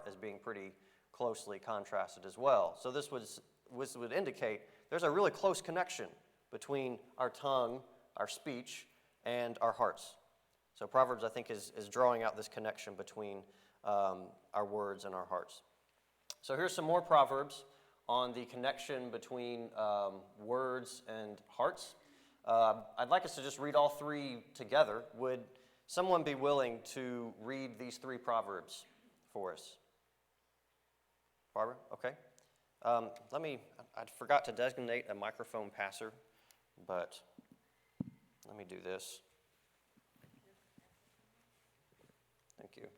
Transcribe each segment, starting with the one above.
as being pretty closely contrasted as well. So this would indicate there's a really close connection between our tongue, our speech, and our hearts. So Proverbs, I think, is drawing out this connection between our words and our hearts. So here's some more Proverbs on the connection between words and hearts. I'd like us to just read all three together. Would someone be willing to read these three Proverbs for us? Barbara? Okay. I forgot to designate a microphone passer, but let me do this. Thank you.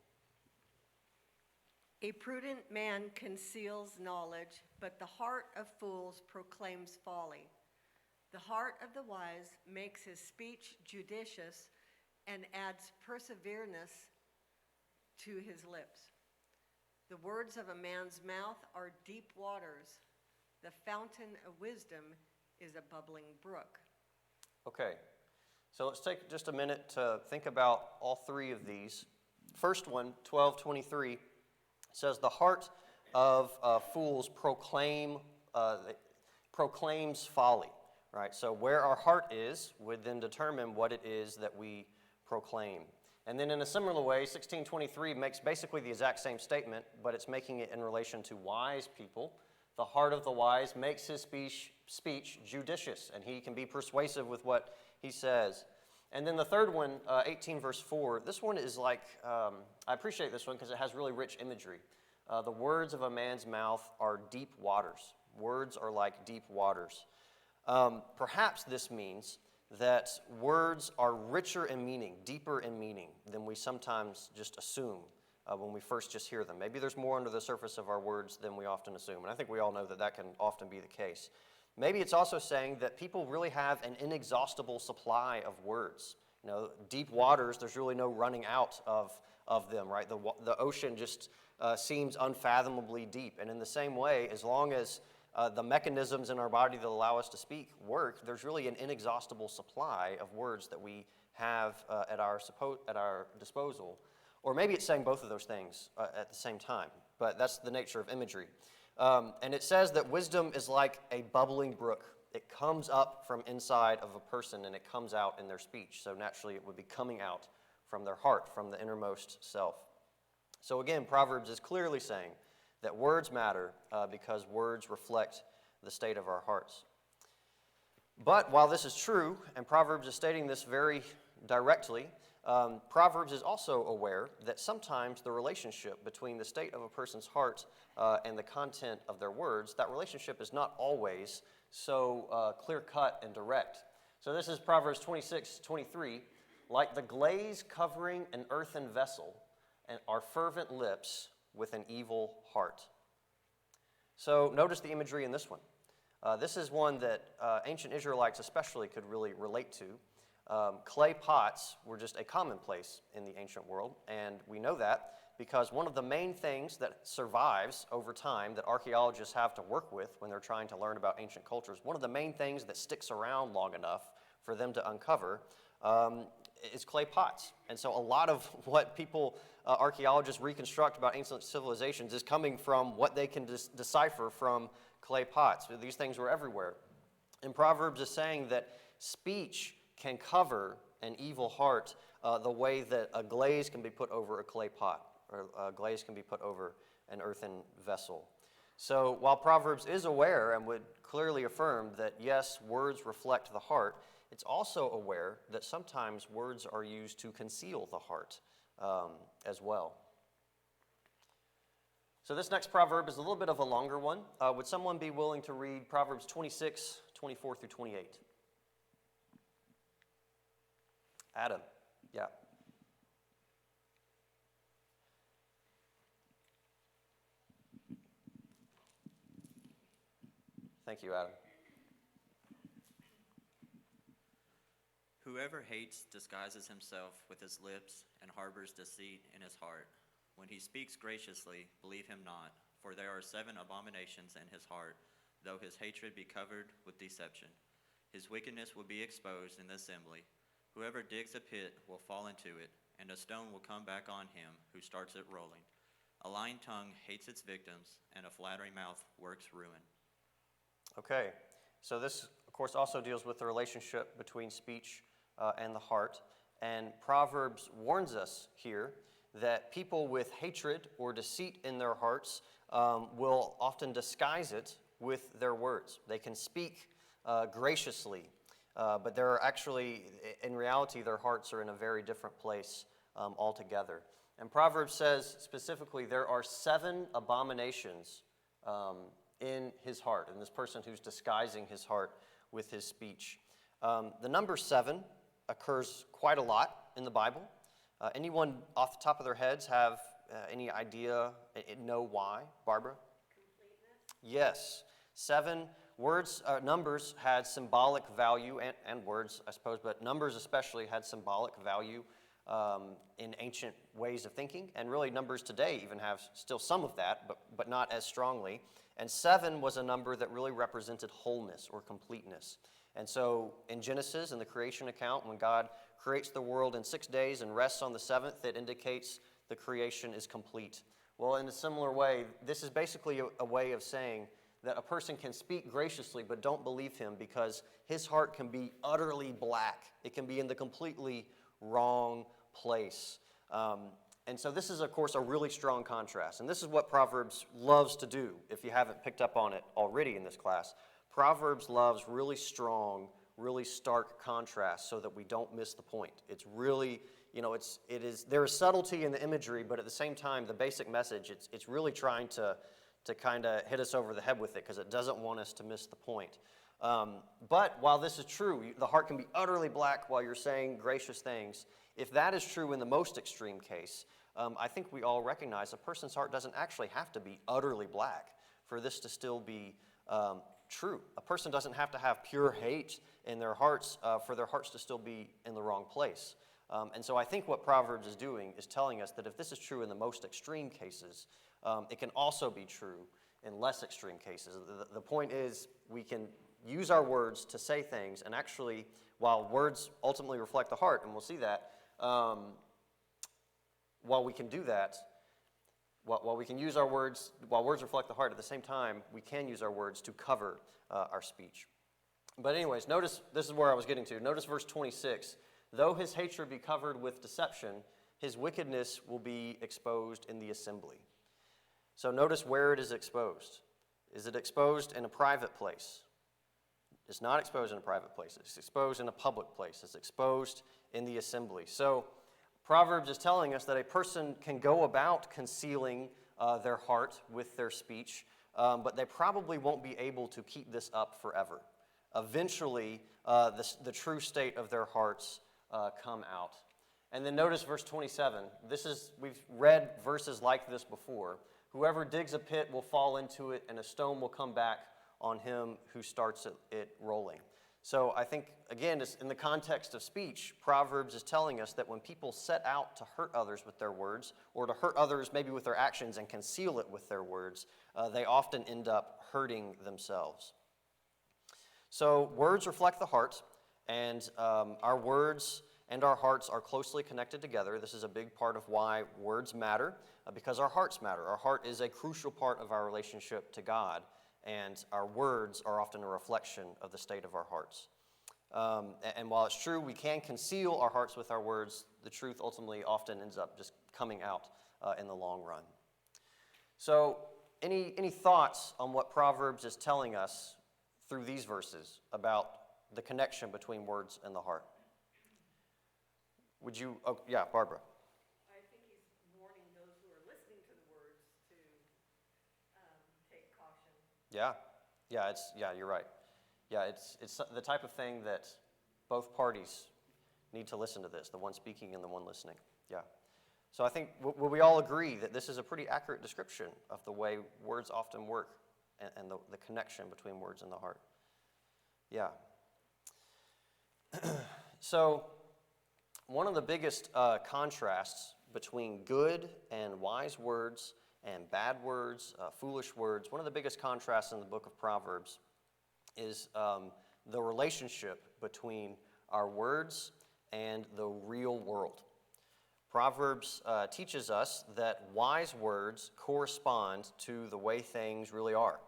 A prudent man conceals knowledge, but the heart of fools proclaims folly. The heart of the wise makes his speech judicious and adds perseverance to his lips. The words of a man's mouth are deep waters. The fountain of wisdom is a bubbling brook. Okay, so let's take just a minute to think about all three of these. First one, 12:23, says the heart of fools proclaims folly. Right? So where our heart is would then determine what it is that we proclaim. And then in a similar way, 16:23 makes basically the exact same statement, but it's making it in relation to wise people. The heart of the wise makes his speech judicious, and he can be persuasive with what he says. And then the third one, 18 verse 4, this one is like, I appreciate this one because it has really rich imagery. The words of a man's mouth are deep waters. Words are like deep waters. Perhaps this means that words are richer in meaning, deeper in meaning than we sometimes just assume when we first just hear them. Maybe there's more under the surface of our words than we often assume, and I think we all know that that can often be the case. Maybe it's also saying that people really have an inexhaustible supply of words. You know, deep waters, there's really no running out of them, right? The ocean just seems unfathomably deep, and in the same way, as long as the mechanisms in our body that allow us to speak work, there's really an inexhaustible supply of words that we have at our disposal. Or maybe it's saying both of those things at the same time, but that's the nature of imagery. And it says that wisdom is like a bubbling brook. It comes up from inside of a person and it comes out in their speech. So naturally it would be coming out from their heart, from the innermost self. So again, Proverbs is clearly saying that words matter because words reflect the state of our hearts. But while this is true, and Proverbs is stating this very directly, Proverbs is also aware that sometimes the relationship between the state of a person's heart and the content of their words, that relationship is not always so clear-cut and direct. So this is Proverbs 26:23, like the glaze covering an earthen vessel, and are fervent lips with an evil heart. So notice the imagery in this one. This is one that ancient Israelites especially could really relate to. Clay pots were just a commonplace in the ancient world, and we know that because one of the main things that survives over time that archaeologists have to work with when they're trying to learn about ancient cultures, one of the main things that sticks around long enough for them to uncover is clay pots. And so a lot of what archaeologists reconstruct about ancient civilizations is coming from what they can decipher from clay pots. These things were everywhere. And Proverbs is saying that speech can cover an evil heart the way that a glaze can be put over a clay pot, or a glaze can be put over an earthen vessel. So while Proverbs is aware and would clearly affirm that, yes, words reflect the heart, it's also aware that sometimes words are used to conceal the heart as well. So this next proverb is a little bit of a longer one. Would someone be willing to read Proverbs 26:24 through 28? Adam, yeah. Thank you, Adam. Whoever hates disguises himself with his lips and harbors deceit in his heart. When he speaks graciously, believe him not, for there are 7 abominations in his heart, though his hatred be covered with deception. His wickedness will be exposed in the assembly. Whoever digs a pit will fall into it, and a stone will come back on him who starts it rolling. A lying tongue hates its victims, and a flattering mouth works ruin. Okay, so this, of course, also deals with the relationship between speech and the heart. And Proverbs warns us here that people with hatred or deceit in their hearts will often disguise it with their words. They can speak graciously, but they're actually, in reality, their hearts are in a very different place altogether. And Proverbs says specifically there are 7 abominations in his heart, in this person who's disguising his heart with his speech. The number 7 occurs quite a lot in the Bible. Anyone off the top of their heads have any idea, know why? Barbara? Completeness. Yes. 7 words, numbers had symbolic value, and words, I suppose, but numbers especially had symbolic value in ancient ways of thinking. And really, numbers today even have still some of that, but not as strongly. And 7 was a number that really represented wholeness or completeness. And so in Genesis, in the creation account, when God creates the world in 6 days and rests on the 7th, it indicates the creation is complete. Well, in a similar way, this is basically a way of saying that a person can speak graciously, but don't believe him because his heart can be utterly black. It can be in the completely wrong place. And so this is, of course, a really strong contrast. And this is what Proverbs loves to do, if you haven't picked up on it already in this class. Proverbs loves really strong, really stark contrast so that we don't miss the point. It's really, there is subtlety in the imagery, but at the same time, the basic message, it's really trying to kind of hit us over the head with it because it doesn't want us to miss the point. But while this is true, the heart can be utterly black while you're saying gracious things. If that is true in the most extreme case, I think we all recognize a person's heart doesn't actually have to be utterly black for this to still be true. A person doesn't have to have pure hate in their hearts for their hearts to still be in the wrong place. And so I think what Proverbs is doing is telling us that if this is true in the most extreme cases, it can also be true in less extreme cases. The point is we can use our words to say things, and actually, while words ultimately reflect the heart, and we'll see that, while we can do that, while we can use our words, while words reflect the heart, at the same time, we can use our words to cover our speech. But anyways, notice, this is where I was getting to. Notice verse 26. Though his hatred be covered with deception, his wickedness will be exposed in the assembly. So notice where it is exposed. Is it exposed in a private place? It's not exposed in a private place. It's exposed in a public place. It's exposed in the assembly. So Proverbs is telling us that a person can go about concealing their heart with their speech, but they probably won't be able to keep this up forever. Eventually, the true state of their hearts come out. And then notice verse 27. We've read verses like this before. Whoever digs a pit will fall into it, and a stone will come back on him who starts it rolling. So I think, again, in the context of speech, Proverbs is telling us that when people set out to hurt others with their words, or to hurt others maybe with their actions and conceal it with their words, they often end up hurting themselves. So words reflect the heart, and our words and our hearts are closely connected together. This is a big part of why words matter, because our hearts matter. Our heart is a crucial part of our relationship to God, and our words are often a reflection of the state of our hearts. And while it's true we can conceal our hearts with our words, the truth ultimately often ends up just coming out in the long run. So any thoughts on what Proverbs is telling us through these verses about the connection between words and the heart? Would you, Barbara. I think he's warning those who are listening to the words to take caution. You're right. Yeah, it's the type of thing that both parties need to listen to this, the one speaking and the one listening. Yeah. So I think we all agree that this is a pretty accurate description of the way words often work and the connection between words and the heart. Yeah. So one of the biggest contrasts between good and wise words and bad words, foolish words, one of the biggest contrasts in the book of Proverbs is the relationship between our words and the real world. Proverbs teaches us that wise words correspond to the way things really are.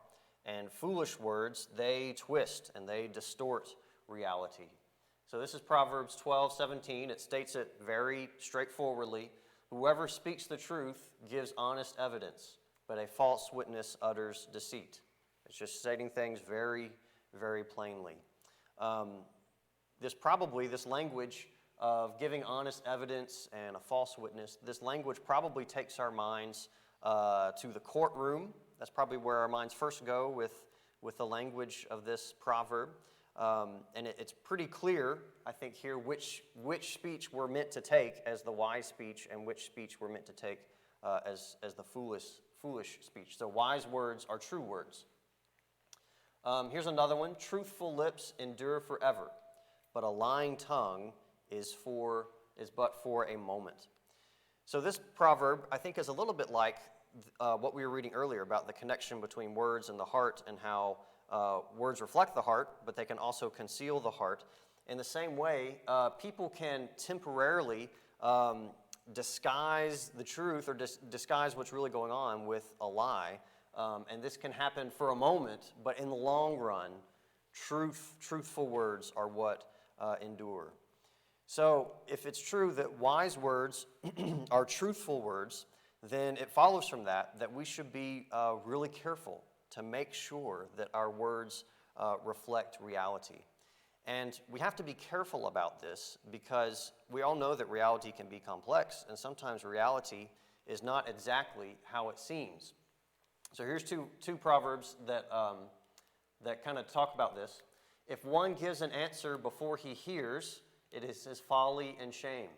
And foolish words, they twist and they distort reality. So this is Proverbs 12:17. It states it very straightforwardly. Whoever speaks the truth gives honest evidence, but a false witness utters deceit. It's just stating things very, very plainly. This language of giving honest evidence and a false witness, this language probably takes our minds to the courtroom. That's probably where our minds first go with the language of this proverb. And it's pretty clear, I think, here which speech we're meant to take as the wise speech and which speech we're meant to take as the foolish speech. So wise words are true words. Here's another one. Truthful lips endure forever, but a lying tongue is but for a moment. So this proverb, I think, is a little bit like what we were reading earlier about the connection between words and the heart, and how words reflect the heart, but they can also conceal the heart. In the same way, people can temporarily disguise the truth or disguise what's really going on with a lie. And this can happen for a moment, but in the long run, truthful words are what endure. So if it's true that wise words are truthful words, then it follows from that we should be really careful to make sure that our words reflect reality. And we have to be careful about this because we all know that reality can be complex, and sometimes reality is not exactly how it seems. So here's two proverbs that kind of talk about this. If one gives an answer before he hears, it is his folly and shame.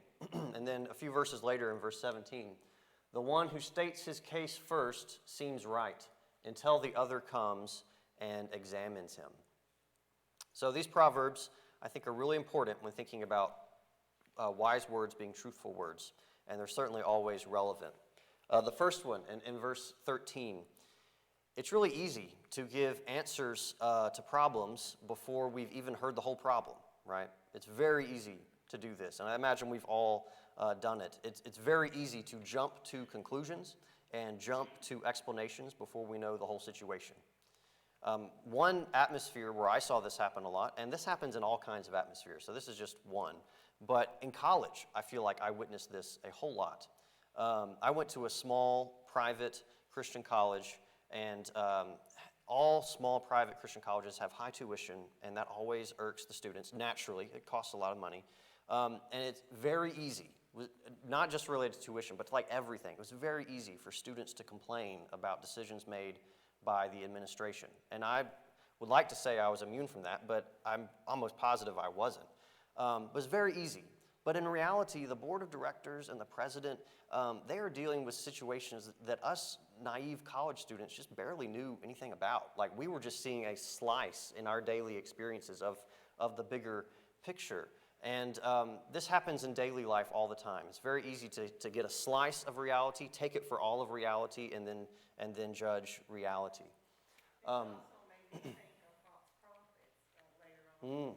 And then a few verses later in verse 17, the one who states his case first seems right until the other comes and examines him. So these proverbs, I think, are really important when thinking about wise words being truthful words, and they're certainly always relevant. The first one, in verse 13, it's really easy to give answers to problems before we've even heard the whole problem, right? It's very easy to do this, and I imagine we've all done it. It's very easy to jump to conclusions and jump to explanations before we know the whole situation. One atmosphere where I saw this happen a lot, and this happens in all kinds of atmospheres, so this is just one, but in college, I feel like I witnessed this a whole lot. I went to a small, private Christian college, and all small private Christian colleges have high tuition, and that always irks the students. Naturally, it costs a lot of money. And it's very easy, not just related to tuition, but to like everything. It was very easy for students to complain about decisions made by the administration. And I would like to say I was immune from that, but I'm almost positive I wasn't. It was very easy. But in reality, the board of directors and the president, they are dealing with situations that us naive college students just barely knew anything about. Like, we were just seeing a slice in our daily experiences of the bigger picture. And this happens in daily life all the time. It's very easy to get a slice of reality, take it for all of reality, and then judge reality. It also made me think of false prophets later on.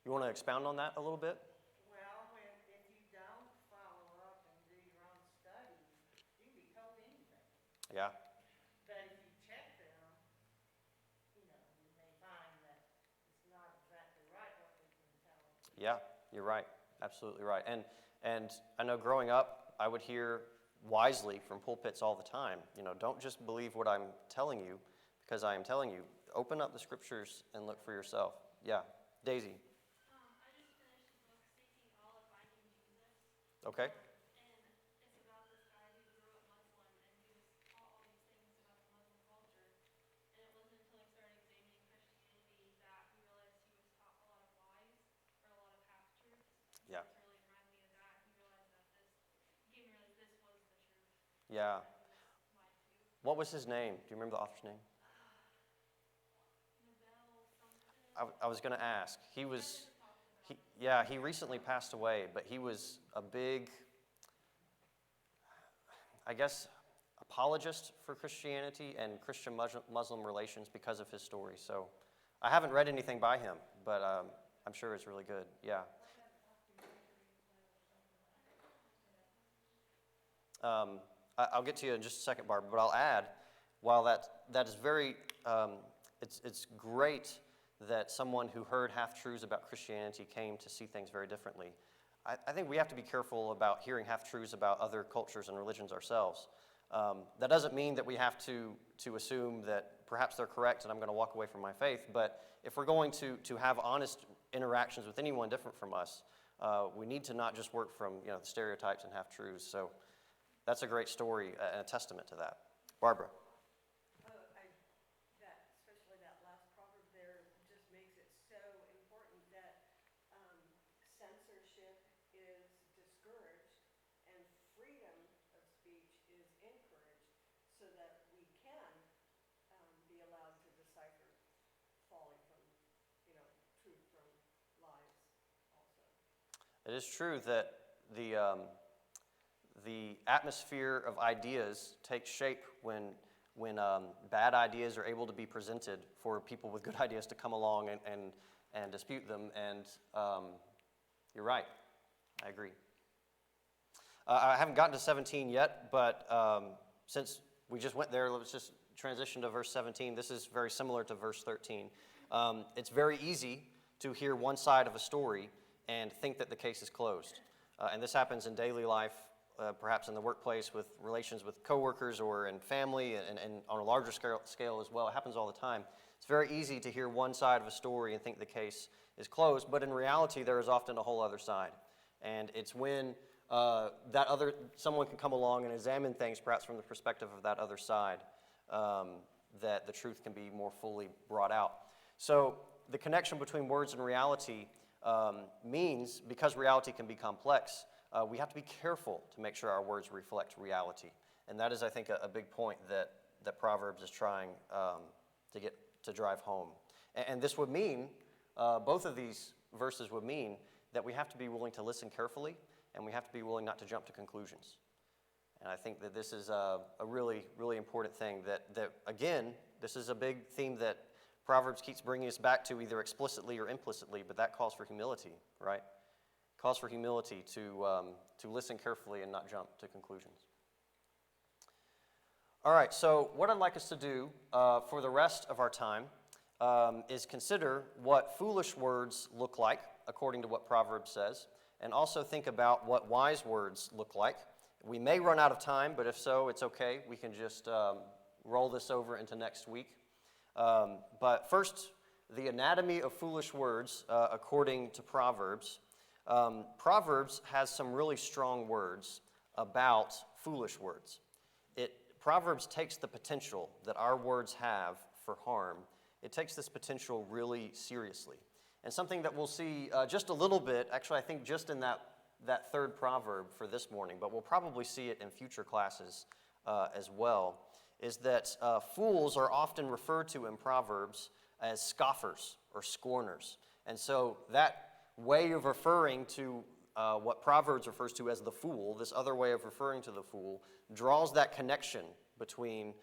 You want to expound on that a little bit? Well, if you don't follow up and do your own studies, you can be told anything. Yeah. But if you check them, you may find that it's not exactly right what they've been telling you. Yeah, you're right. Absolutely right. And I know growing up, I would hear wisely from pulpits all the time, don't just believe what I'm telling you because I am telling you. Open up the scriptures and look for yourself. Yeah. Daisy. I just finished the book Seeking Allah, Finding Jesus. Okay. And it's about this guy who grew up Muslim, and he was taught all these things about the Muslim culture. And it wasn't until he started examining Christianity that he realized he was taught a lot of lies or a lot of half-truths. Yeah. It really reminded me of that. He realized that he came to realize this was the truth. Yeah. That he was lied to. What was his name? Do you remember the author's name? Nobel something. I was going to ask. He recently passed away, but he was a big, I guess, apologist for Christianity and Christian Muslim relations because of his story. So I haven't read anything by him, but I'm sure it's really good. Yeah. I'll get to you in just a second, Barbara, but I'll add, while that is very, it's great that someone who heard half-truths about Christianity came to see things very differently. I think we have to be careful about hearing half-truths about other cultures and religions ourselves. That doesn't mean that we have to assume that perhaps they're correct and I'm going to walk away from my faith, but if we're going to have honest interactions with anyone different from us, we need to not just work from the stereotypes and half-truths. So that's a great story and a testament to that. Barbara. Especially that last proverb there just makes it so important that censorship is discouraged and freedom of speech is encouraged so that we can be allowed to decipher folly from, truth from lies also. It is true that the atmosphere of ideas takes shape when bad ideas are able to be presented for people with good ideas to come along and dispute them. And you're right. I agree. I haven't gotten to 17 yet, but since we just went there, let's just transition to verse 17. This is very similar to verse 13. It's very easy to hear one side of a story and think that the case is closed. And this happens in daily life, perhaps in the workplace with relations with coworkers or in family and on a larger scale as well. It happens all the time. It's very easy to hear one side of a story and think the case is closed, but in reality there is often a whole other side. And it's when someone can come along and examine things perhaps from the perspective of that other side that the truth can be more fully brought out. So the connection between words and reality means, because reality can be complex, we have to be careful to make sure our words reflect reality. And that is, I think, a big point that Proverbs is trying to drive home. And this would mean, both of these verses would mean that we have to be willing to listen carefully, and we have to be willing not to jump to conclusions. And I think that this is a really, really important thing that again, this is a big theme that Proverbs keeps bringing us back to, either explicitly or implicitly, but that calls for humility, right? It calls for humility to listen carefully and not jump to conclusions. All right, so what I'd like us to do for the rest of our time is consider what foolish words look like, according to what Proverbs says, and also think about what wise words look like. We may run out of time, but if so, it's okay. We can just roll this over into next week. But first, the anatomy of foolish words, according to Proverbs. Proverbs has some really strong words about foolish words. Proverbs takes the potential that our words have for harm. It takes this potential really seriously. And something that we'll see just a little bit, actually I think just in that third proverb for this morning, but we'll probably see it in future classes as well, is that fools are often referred to in Proverbs as scoffers or scorners. And so that way of referring to what Proverbs refers to as the fool, this other way of referring to the fool, draws that connection between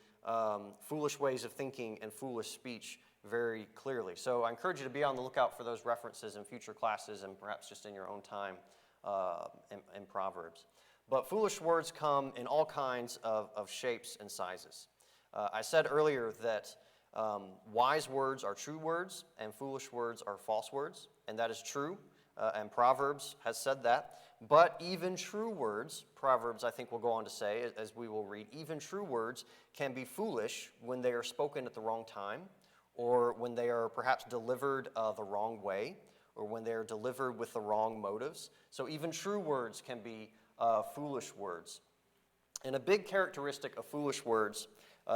foolish ways of thinking and foolish speech very clearly. So I encourage you to be on the lookout for those references in future classes and perhaps just in your own time in Proverbs. But foolish words come in all kinds of shapes and sizes. I said earlier that wise words are true words and foolish words are false words, and that is true, and Proverbs has said that. But even true words, Proverbs I think will go on to say, as we will read, even true words can be foolish when they are spoken at the wrong time, or when they are perhaps delivered the wrong way, or when they are delivered with the wrong motives. So even true words can be foolish words. And a big characteristic of foolish words,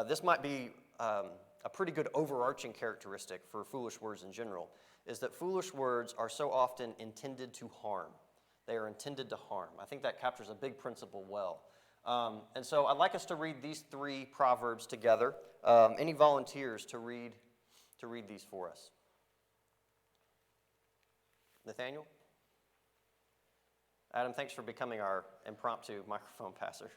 this might be a pretty good overarching characteristic for foolish words in general, is that foolish words are so often intended to harm. They are intended to harm. I think that captures a big principle well. And so I'd like us to read these three Proverbs together. Any volunteers to read these for us? Nathaniel? Adam, thanks for becoming our impromptu microphone passer.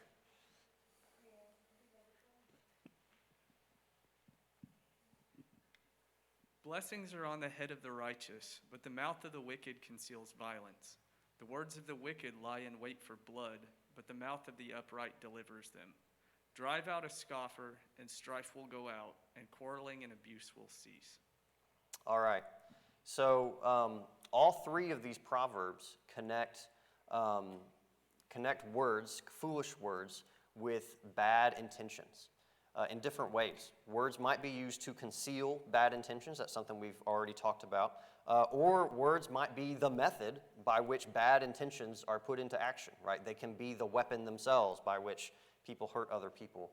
Blessings are on the head of the righteous, but the mouth of the wicked conceals violence. The words of the wicked lie in wait for blood, but the mouth of the upright delivers them. Drive out a scoffer, and strife will go out, and quarreling and abuse will cease. All right. So all three of these proverbs connect words, foolish words, with bad intentions in different ways. Words might be used to conceal bad intentions. That's something we've already talked about. Or words might be the method by which bad intentions are put into action, right? They can be the weapon themselves by which people hurt other people.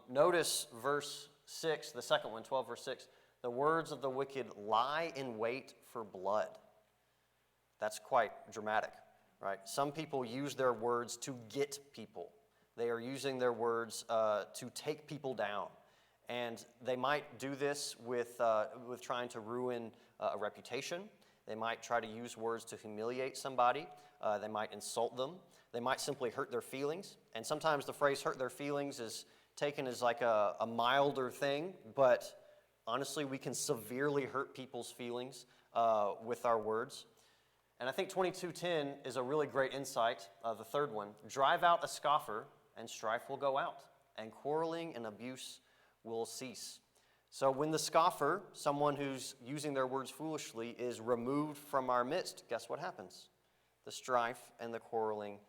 Notice verse 6, the second one, 12 verse 6. The words of the wicked lie in wait for blood. That's quite dramatic, right? Some people use their words to get people. They are using their words to take people down. And they might do this with trying to ruin a reputation. They might try to use words to humiliate somebody. They might insult them. They might simply hurt their feelings. And sometimes the phrase hurt their feelings is taken as like a milder thing, but honestly, we can severely hurt people's feelings with our words. And I think 22:10 is a really great insight, the third one. Drive out a scoffer, and strife will go out, and quarreling and abuse will cease. So when the scoffer, someone who's using their words foolishly, is removed from our midst, guess what happens? The strife and the quarreling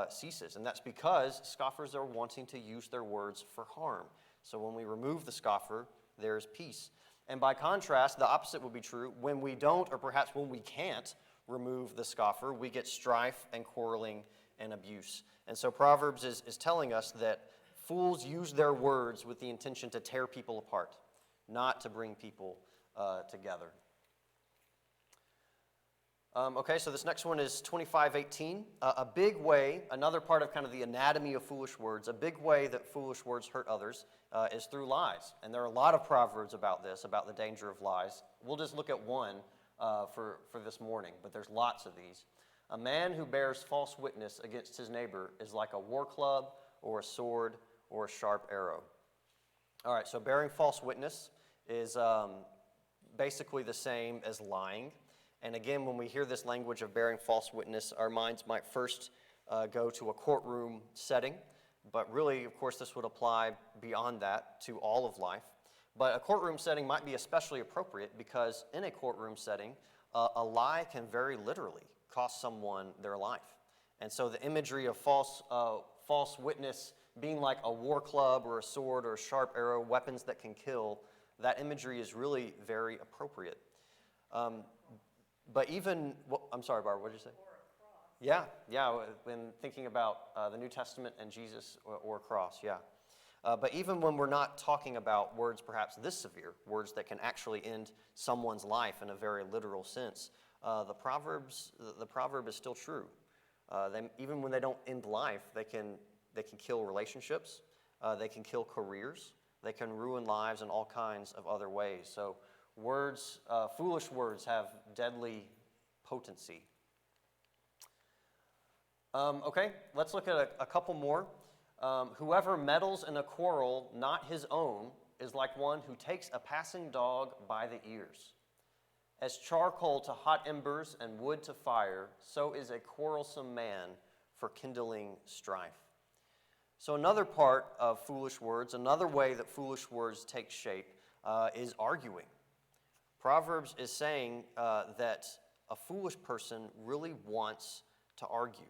ceases. And that's because scoffers are wanting to use their words for harm. So when we remove the scoffer, there's peace. And by contrast, the opposite would be true. When we don't, or perhaps when we can't remove the scoffer, we get strife and quarreling and abuse. And so Proverbs is telling us that fools use their words with the intention to tear people apart, not to bring people together. Okay, so this next one is 25:18. A big way, another part of kind of the anatomy of foolish words, a big way that foolish words hurt others is through lies. And there are a lot of proverbs about this, about the danger of lies. We'll just look at one for this morning, but there's lots of these. A man who bears false witness against his neighbor is like a war club or a sword or a sharp arrow. All right, so bearing false witness is basically the same as lying. And again, when we hear this language of bearing false witness, our minds might first go to a courtroom setting. But really, of course, this would apply beyond that to all of life. But a courtroom setting might be especially appropriate because in a courtroom setting, a lie can very literally cost someone their life. And so the imagery of false witness being like a war club or a sword or a sharp arrow, weapons that can kill, that imagery is really very appropriate. But even, I'm sorry, Barbara, what did you say? Yeah, when thinking about the New Testament and Jesus or a cross, yeah. But even when we're not talking about words perhaps this severe, words that can actually end someone's life in a very literal sense, the proverb is still true. Even when they don't end life, they can kill relationships, they can kill careers, they can ruin lives in all kinds of other ways. So words, foolish words have deadly potency. Okay, let's look at a couple more. Whoever meddles in a quarrel not his own is like one who takes a passing dog by the ears. As charcoal to hot embers and wood to fire, so is a quarrelsome man for kindling strife. So another part of foolish words, another way that foolish words take shape is arguing. Proverbs is saying that a foolish person really wants to argue.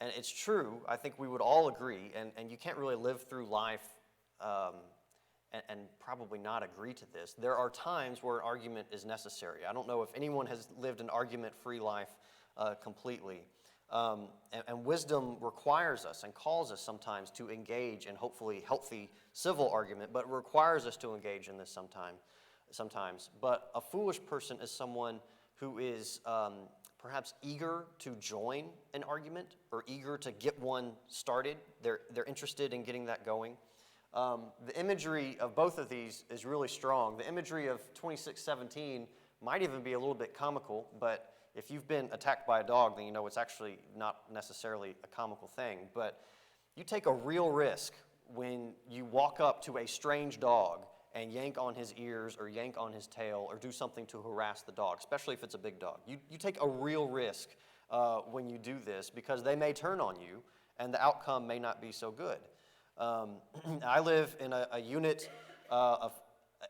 And it's true, I think we would all agree, and you can't really live through life and probably not agree to this. There are times where an argument is necessary. I don't know if anyone has lived an argument-free life completely. And wisdom requires us and calls us sometimes to engage in hopefully healthy civil argument, but requires us to engage in this sometimes. But a foolish person is someone who is perhaps eager to join an argument or eager to get one started. They're interested in getting that going. The imagery of both of these is really strong. The imagery of 26:17 might even be a little bit comical, but if you've been attacked by a dog, then you know it's actually not necessarily a comical thing. But you take a real risk when you walk up to a strange dog and yank on his ears or yank on his tail or do something to harass the dog, especially if it's a big dog. You take a real risk when you do this, because they may turn on you, and the outcome may not be so good. I live in a unit of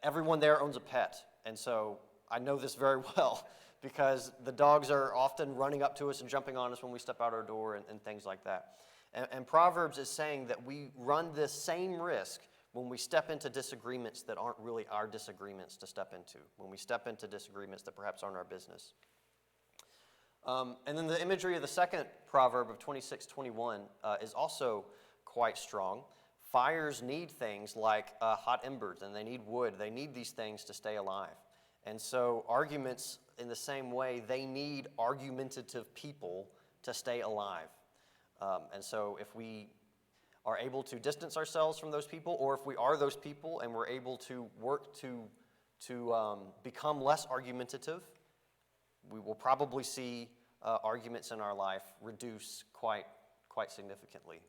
everyone there owns a pet, and so I know this very well because the dogs are often running up to us and jumping on us when we step out our door and things like that. And Proverbs is saying that we run this same risk when we step into disagreements that aren't really our disagreements to step into, when we step into disagreements that perhaps aren't our business. And then the imagery of the second proverb of 26:21 is also quite strong. Fires need things like hot embers, and they need wood. They need these things to stay alive. And so arguments, in the same way, they need argumentative people to stay alive. And so if we are able to distance ourselves from those people, or if we are those people and we're able to work to become less argumentative, we will probably see arguments in our life reduce quite significantly.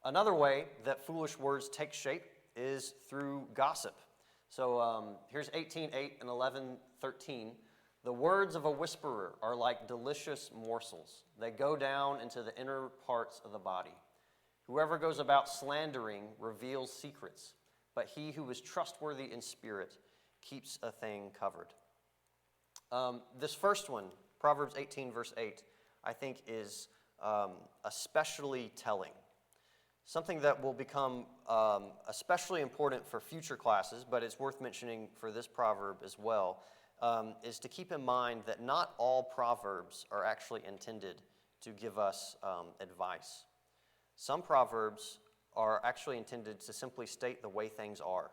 Another way that foolish words take shape is through gossip. So here's 18:8 and 11:13. The words of a whisperer are like delicious morsels. They go down into the inner parts of the body. Whoever goes about slandering reveals secrets, but he who is trustworthy in spirit keeps a thing covered. This first one, Proverbs 18, verse 8, I think is especially telling. Something that will become especially important for future classes, but it's worth mentioning for this proverb as well, is to keep in mind that not all proverbs are actually intended to give us advice. Some proverbs are actually intended to simply state the way things are.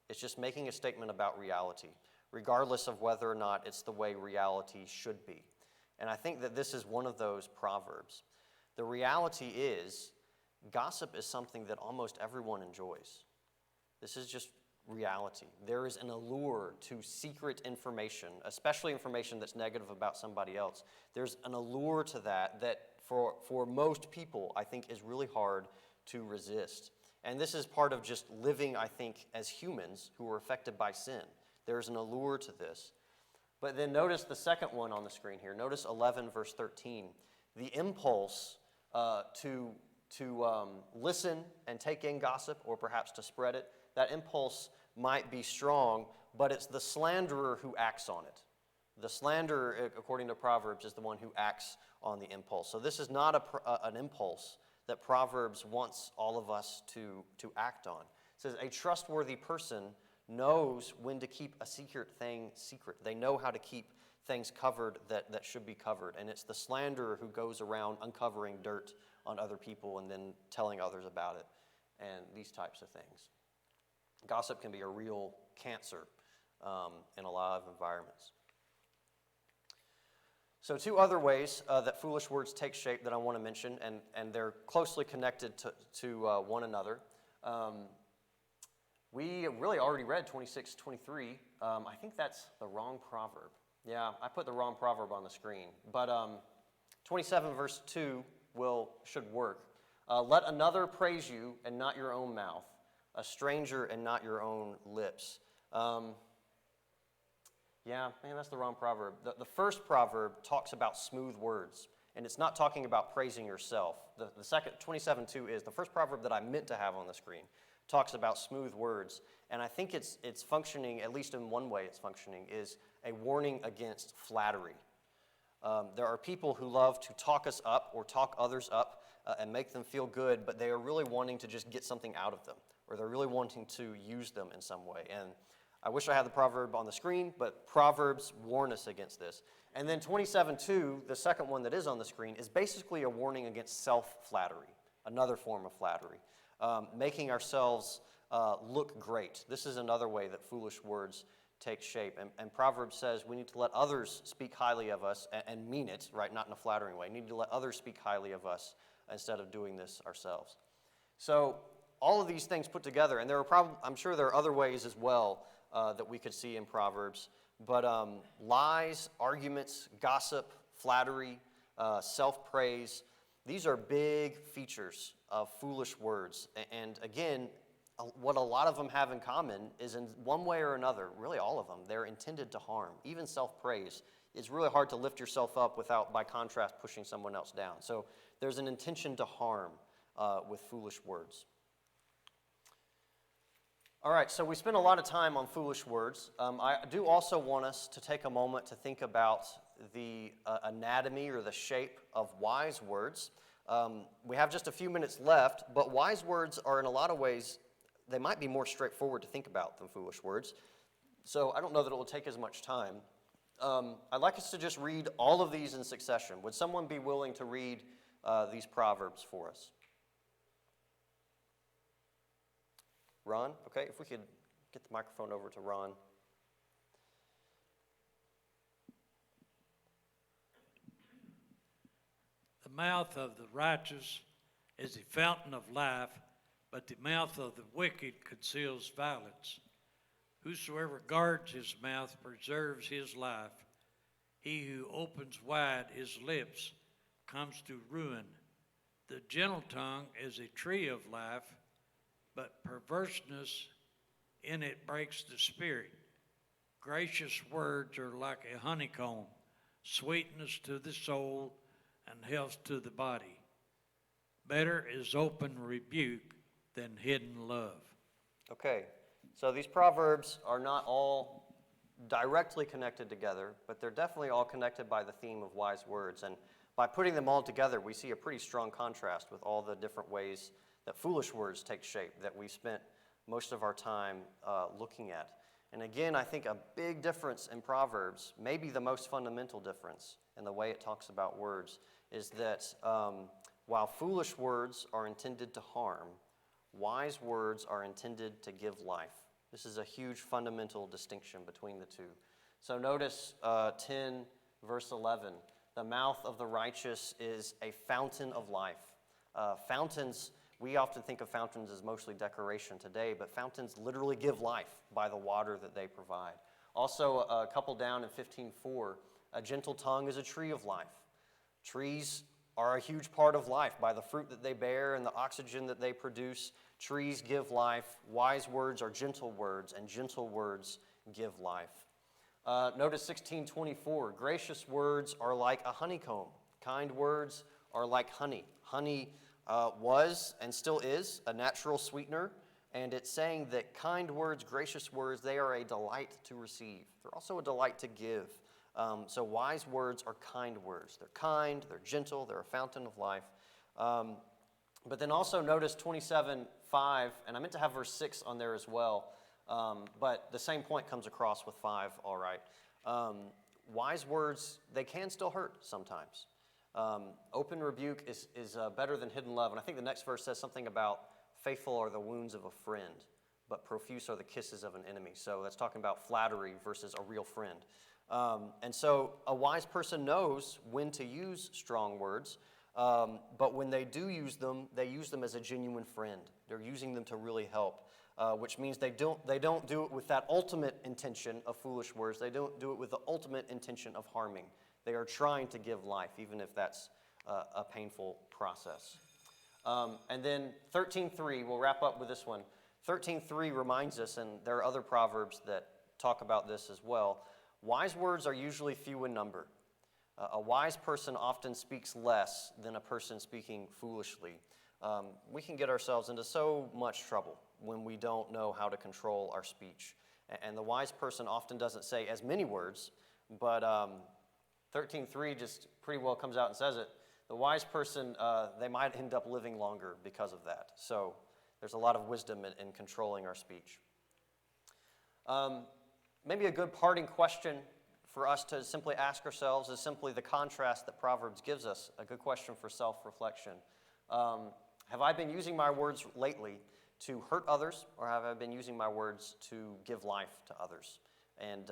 It's just making a statement about reality, regardless of whether or not it's the way reality should be. And I think that this is one of those proverbs. The reality is, gossip is something that almost everyone enjoys. This is just reality. There is an allure to secret information, especially information that's negative about somebody else. There's an allure to that for most people, I think, is really hard to resist. And this is part of just living, I think, as humans who are affected by sin. There's an allure to this. But then notice the second one on the screen here. Notice 11, verse 13. The impulse to listen and take in gossip, or perhaps to spread it, that impulse might be strong, but it's the slanderer who acts on it. The slanderer, according to Proverbs, is the one who acts on the impulse. So this is not an impulse that Proverbs wants all of us to act on. It says, a trustworthy person knows when to keep a secret thing secret. They know how to keep things covered that should be covered. And it's the slanderer who goes around uncovering dirt on other people and then telling others about it, and these types of things. Gossip can be a real cancer in a lot of environments. So two other ways that foolish words take shape that I want to mention, and they're closely connected to one another. We really already read 26:23. I think that's the wrong proverb. Yeah, I put the wrong proverb on the screen. But 27 verse 2 should work. Let another praise you and not your own mouth, a stranger and not your own lips. Yeah, man, that's the wrong proverb. The first proverb talks about smooth words, and it's not talking about praising yourself. The second, 27:2 is the first proverb that I meant to have on the screen. Talks about smooth words, and I think it's functioning, at least in one way it's functioning, is a warning against flattery. There are people who love to talk us up or talk others up and make them feel good, but they are really wanting to just get something out of them, or they're really wanting to use them in some way. And I wish I had the proverb on the screen, but Proverbs warn us against this. And then 27:2, the second one that is on the screen, is basically a warning against self-flattery, another form of flattery. Making ourselves look great. This is another way that foolish words take shape. And Proverbs says we need to let others speak highly of us and mean it, right? Not in a flattering way. We need to let others speak highly of us instead of doing this ourselves. So all of these things put together, and I'm sure there are other ways as well that we could see in Proverbs, but lies, arguments, gossip, flattery, self-praise, these are big features of foolish words. And again, what a lot of them have in common is in one way or another, really all of them, they're intended to harm. Even self-praise it's really hard to lift yourself up without, by contrast, pushing someone else down. So there's an intention to harm with foolish words. All right, so we spent a lot of time on foolish words. I do also want us to take a moment to think about the anatomy or the shape of wise words. We have just a few minutes left, but wise words are in a lot of ways, they might be more straightforward to think about than foolish words. So I don't know that it will take as much time. I'd like us to just read all of these in succession. Would someone be willing to read these proverbs for us? Ron? Okay, if we could get the microphone over to Ron. The mouth of the righteous is a fountain of life, but the mouth of the wicked conceals violence. Whosoever guards his mouth preserves his life. He who opens wide his lips comes to ruin. The gentle tongue is a tree of life, but perverseness in it breaks the spirit. Gracious words are like a honeycomb, sweetness to the soul and health to the body. Better is open rebuke than hidden love. Okay, so these proverbs are not all directly connected together, but they're definitely all connected by the theme of wise words. And by putting them all together, we see a pretty strong contrast with all the different ways that foolish words take shape that we spent most of our time looking at. And again, I think a big difference in Proverbs, maybe the most fundamental difference in the way it talks about words, is that while foolish words are intended to harm, wise words are intended to give life. This is a huge fundamental distinction between the two. So notice 10, verse 11. The mouth of the righteous is a fountain of life. Fountains, we often think of fountains as mostly decoration today, but fountains literally give life by the water that they provide. Also, a couple down in 15:4, a gentle tongue is a tree of life. Trees are a huge part of life by the fruit that they bear and the oxygen that they produce. Trees give life. Wise words are gentle words, and gentle words give life. Notice 16:24, gracious words are like a honeycomb. Kind words are like honey. Honey was and still is a natural sweetener, and it's saying that kind words, gracious words, they are a delight to receive. They're also a delight to give. So wise words are kind words. They're kind, they're gentle, they're a fountain of life. But then also notice 27:5, and I meant to have verse 6 on there as well, but the same point comes across with 5, all right. Wise words, they can still hurt sometimes. Open rebuke is better than hidden love. And I think the next verse says something about faithful are the wounds of a friend, but profuse are the kisses of an enemy. So that's talking about flattery versus a real friend. And so a wise person knows when to use strong words, but when they do use them as a genuine friend. They're using them to really help, which means they don't do it with that ultimate intention of foolish words. They don't do it with the ultimate intention of harming. They are trying to give life, even if that's a painful process. And then 13:3, we'll wrap up with this one. 13:3 reminds us, and there are other proverbs that talk about this as well, wise words are usually few in number. A wise person often speaks less than a person speaking foolishly. We can get ourselves into so much trouble when we don't know how to control our speech. And the wise person often doesn't say as many words, but 13:3 just pretty well comes out and says it. The wise person, they might end up living longer because of that. So there's a lot of wisdom in controlling our speech. Maybe a good parting question for us to simply ask ourselves is simply the contrast that Proverbs gives us, a good question for self-reflection. Have I been using my words lately to hurt others, or have I been using my words to give life to others? And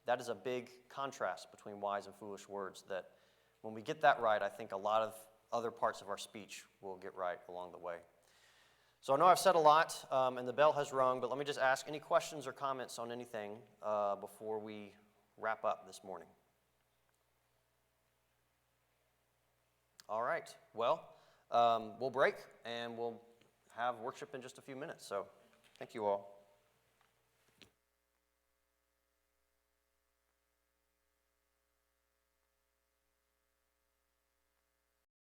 that is a big contrast between wise and foolish words that when we get that right, I think a lot of other parts of our speech will get right along the way. So I know I've said a lot, and the bell has rung, but let me just ask any questions or comments on anything before we wrap up this morning. All right, well, we'll break, and we'll have worship in just a few minutes, so thank you all.